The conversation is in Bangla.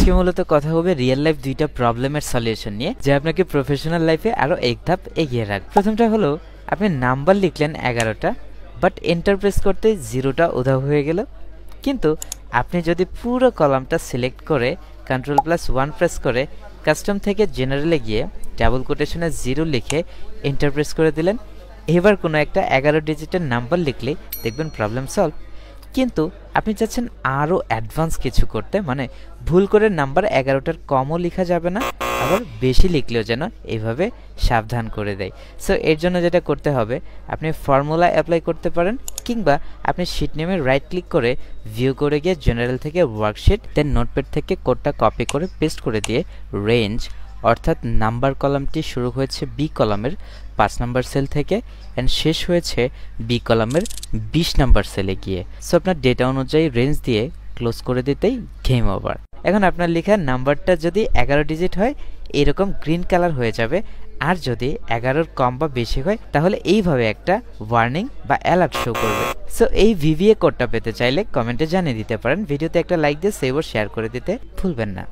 আজকে মূলত কথা হবে রিয়েল লাইফ দুইটা প্রবলেমের সলিউশন নিয়ে, যা আপনাকে প্রফেশনাল লাইফে আরো এক ধাপ এগিয়ে রাখবে। প্রথমটা হলো আপনি নাম্বার লিখলেন 11টা, বাট এন্টার প্রেস করতে 0টা উধাও হয়ে গেল। কিন্তু আপনি যদি পুরো কলামটা সিলেক্ট করে Ctrl+1 প্রেস করে কাস্টম থেকে জেনারেলে গিয়ে ডাবল কোটেশনে 0 লিখে এন্টার প্রেস করে দিলেন, এবার কোনো একটা 11 ডিজিটের নাম্বার লিখলে দেখবেন প্রবলেম সলভ। কিন্তু আপনি চাচ্ছেন আরও অ্যাডভান্স কিছু করতে, মানে ভুল করে নাম্বার 11টার কমও লেখা যাবে না, আবার বেশি লিখলেও যেন এইভাবে সাবধান করে দেয়। সো এর জন্য যেটা করতে হবে, আপনি ফর্মুলা অ্যাপ্লাই করতে পারেন, কিংবা আপনি শিট নেমে রাইট ক্লিক করে ভিউ করে গিয়ে জেনারেল থেকে ওয়ার্কশিট, দেন নোটপ্যাড থেকে কোডটা কপি করে পেস্ট করে দিয়ে রেঞ্জ অর্থাৎ নাম্বার কলামটি শুরু হয়েছে বি কলামের 5 নম্বর সেল থেকে অ্যান্ড শেষ হয়েছে বি কলামের 20 নম্বর সেলে গিয়ে। সো আপনার ডেটা অনুযায়ী রেঞ্জ দিয়ে ক্লোজ করে দিতেই গেম ওভার। এখন আপনার লেখা নাম্বারটা যদি 11 ডিজিট হয় এরকম গ্রিন কালার হয়ে যাবে, আর যদি 11-র কম বা বেশি হয় তাহলে এইভাবে একটা ওয়ার্নিং বা অ্যালার্ট শো করবে। সো এই ভিভিএ কোডটা পেতে চাইলে কমেন্টে জানিয়ে দিতে পারেন। ভিডিওতে একটা লাইক দিয়ে সেভ ও শেয়ার করে দিতে ভুলবেন না।